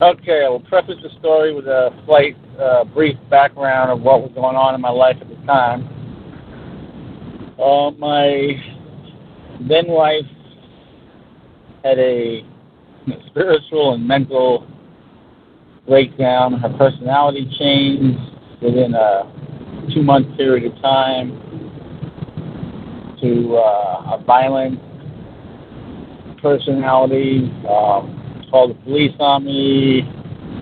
Okay, I will preface the story with a slight, brief background of what was going on in my life at the time. My then wife had a spiritual and mental breakdown. Her personality changed within a 2 month period of time to a violent personality. Called the police on me.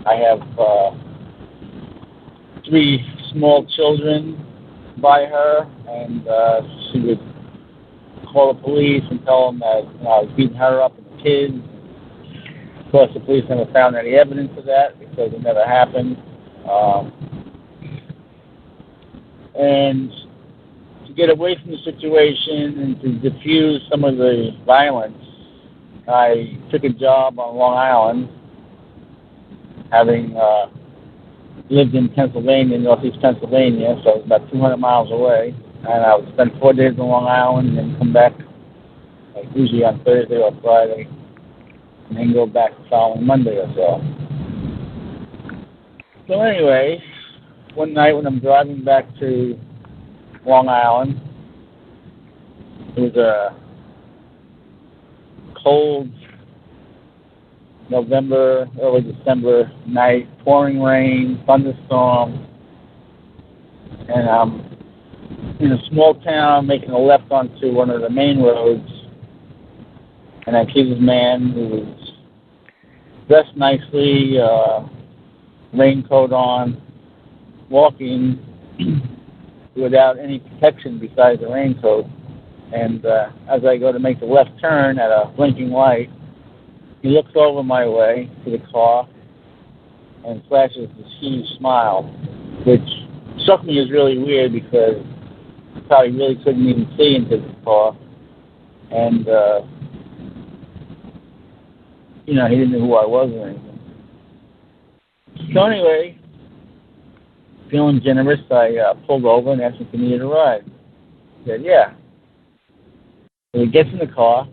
I have three small children by her, and she would call the police and tell them that I was beating her up and the kids. Of course, the police never found any evidence of that because it never happened. And to get away from the situation and to diffuse some of the violence, I took a job on Long Island, having lived in Pennsylvania, northeast Pennsylvania, so I was about 200 miles away. And I would spend 4 days on Long Island and then come back, like usually on Thursday or Friday, and then go back the following Monday or so. So anyway, one night when I'm driving back to Long Island, it was a cold November, early December night, pouring rain, thunderstorm, and I'm in a small town making a left onto one of the main roads, and I see this man who was dressed nicely, raincoat on, walking without any protection besides the raincoat. And as I go to make the left turn at a blinking light, he looks over my way to the car and flashes this huge smile, which struck me as really weird because he probably really couldn't even see into the car. And, he didn't know who I was or anything. So anyway, feeling generous, I pulled over and asked him if he needed a ride. He said, yeah. So he gets in the car,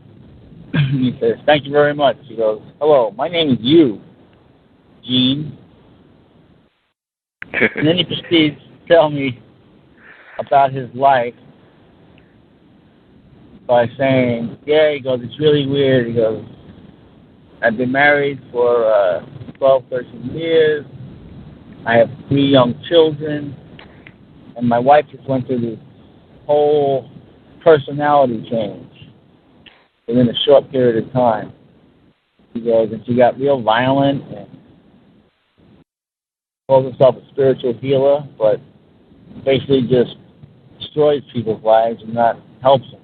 and he says, thank you very much. He goes, hello, my name is Gene. And then he proceeds to tell me about his life by saying, yeah, he goes, it's really weird. He goes, I've been married for 12, 13 years. I have 3 young children. And my wife just went through this whole personality change within a short period of time. He goes, and she got real violent and calls herself a spiritual healer, but basically just destroys people's lives and not helps them.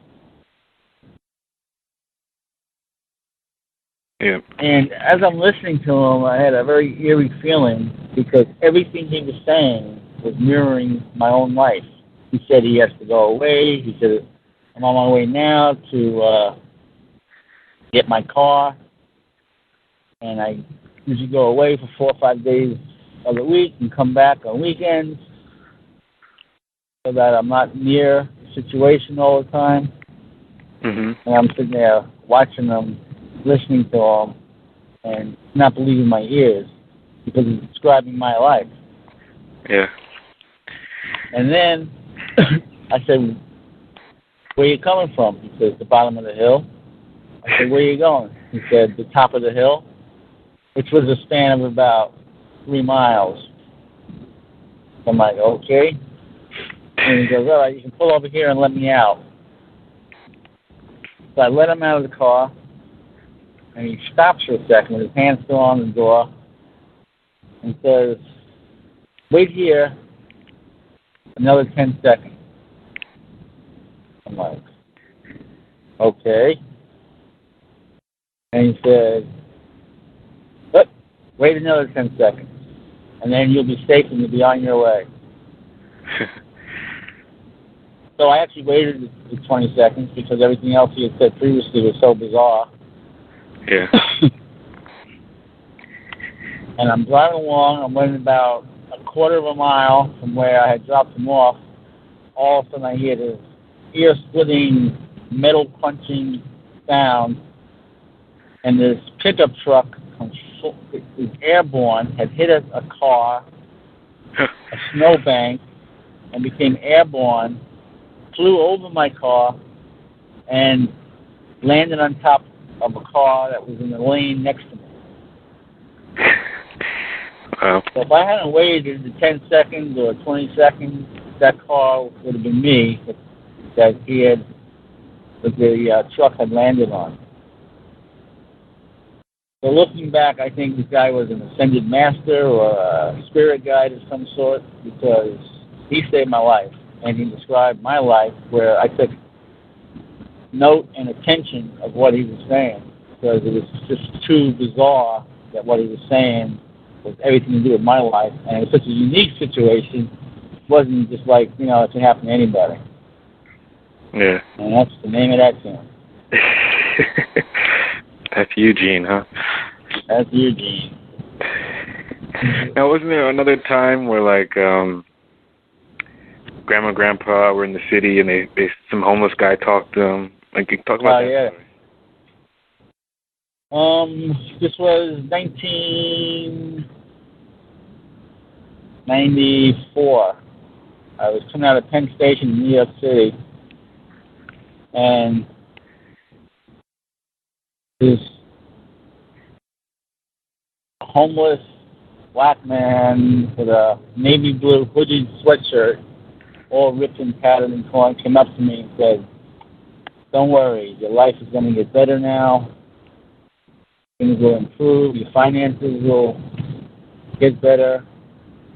Yeah. And as I'm listening to him, I had a very eerie feeling because everything he was saying was mirroring my own life. He said he has to go away. He said, I'm on my way now to get my car, and I usually go away for 4 or 5 days of the week and come back on weekends so that I'm not near the situation all the time. Mm-hmm. And I'm sitting there watching them, listening to them, and not believing my ears because he's describing my life. Yeah. And then I said, where you coming from? He said, the bottom of the hill. I said, where you going? He said, the top of the hill, which was a span of about 3 miles. I'm like, okay. And he goes, all right, you can pull over here and let me out. So I let him out of the car, and he stops for a second with his hand still on the door and says, wait here another 10 seconds. I'm like, okay. And he said, wait another 10 seconds, and then you'll be safe and you'll be on your way. So I actually waited the 20 seconds because everything else he had said previously was so bizarre. Yeah. And I'm driving along. I'm waiting about a quarter of a mile from where I had dropped him off. All of a sudden I hear this ear-splitting, metal-crunching sound, and this pickup truck comes was airborne, had hit a car, a snowbank, and became airborne, flew over my car, and landed on top of a car that was in the lane next to me. Wow. So if I hadn't waited the 10 seconds or 20 seconds, that car would have been me that the truck had landed on. So looking back, I think this guy was an ascended master or a spirit guide of some sort, because he saved my life, and he described my life where I took note and attention of what he was saying, because it was just too bizarre that what he was saying was everything to do with my life, and it was such a unique situation. It wasn't just like, it can happen to anybody. Yeah. And that's the name of that tune. That's Eugene, huh? That's Eugene. Now, wasn't there another time where, like, Grandma and Grandpa were in the city and they some homeless guy talked to them? Like, you talk about that yeah. story. This was 1994. I was coming out of Penn Station in New York City, and this homeless black man with a navy blue hooded sweatshirt, all ripped and tattered and torn, came up to me and said, "Don't worry, your life is going to get better now. Things will improve. Your finances will get better.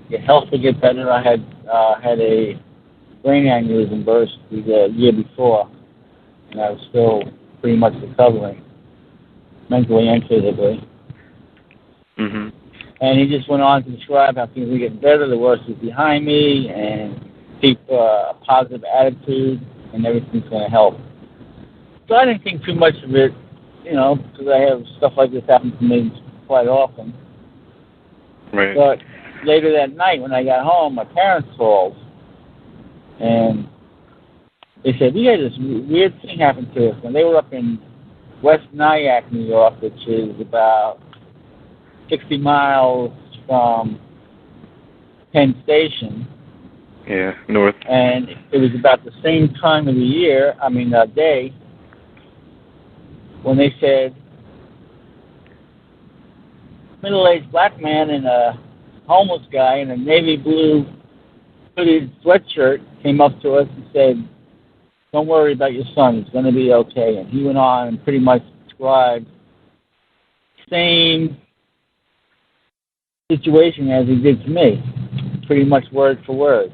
Your health will get better." I had a brain aneurysm burst the year before, and I was still pretty much recovering, mentally and physically. Mm-hmm. And he just went on to describe how things were getting better, the worst was behind me, and keep a positive attitude, and everything's going to help. So I didn't think too much of it, because I have stuff like this happen to me quite often. Right. But later that night when I got home, my parents called, and they said, "We had this weird thing happen to us." And they were up in West Nyack, New York, which is about 60 miles from Penn Station. Yeah, north. And it was about the same time of the day, when they said, middle-aged black man and a homeless guy in a navy blue hooded sweatshirt came up to us and said, "Don't worry about your son, he's going to be okay." And he went on and pretty much described the same situation as he did to me, pretty much word for word.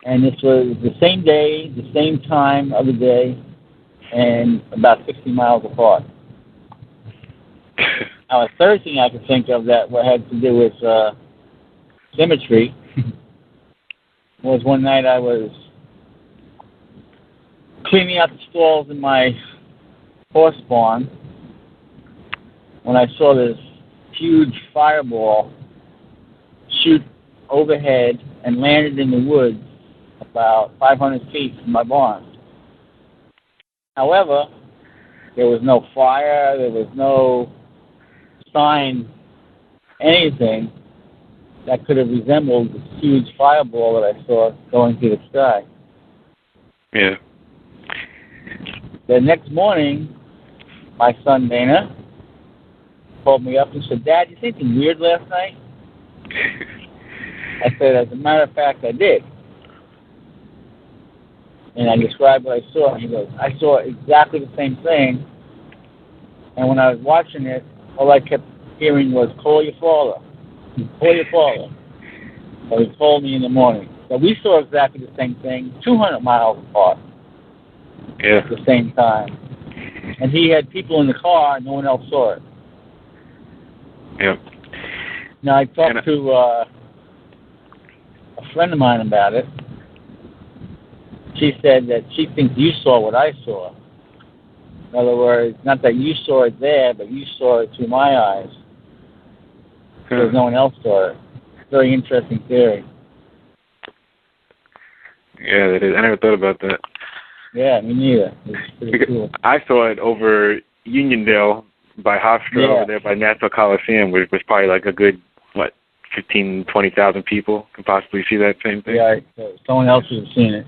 And this was the same day, the same time of the day, and about 60 miles apart. Now, a third thing I could think of that had to do with symmetry was one night I was cleaning out the stalls in my horse barn when I saw this huge fireball shoot overhead and landed in the woods about 500 feet from my barn. However, there was no fire, there was no sign, anything that could have resembled this huge fireball that I saw going through the sky. Yeah. The next morning, my son Dana called me up and said, "Dad, you see anything weird last night?" I said, "As a matter of fact, I did." And I described what I saw. He goes, "I saw exactly the same thing. And when I was watching it, all I kept hearing was, 'Call your father. Call your father.'" So he called me in the morning. So we saw exactly the same thing, 200 miles apart. Yeah. At the same time. And he had people in the car, and no one else saw it. Yep. Now, I talked to a friend of mine about it. She said that she thinks you saw what I saw. In other words, not that you saw it there, but you saw it through my eyes. Because no one else saw it. Very interesting theory. Yeah, that is. I never thought about that. Yeah, me neither. It's pretty cool. I saw it over Uniondale by Hofstra over there by Nassau Coliseum, which was probably like a good, 15,000, 20,000 people can possibly see that same thing. Yeah, so someone else would have seen it.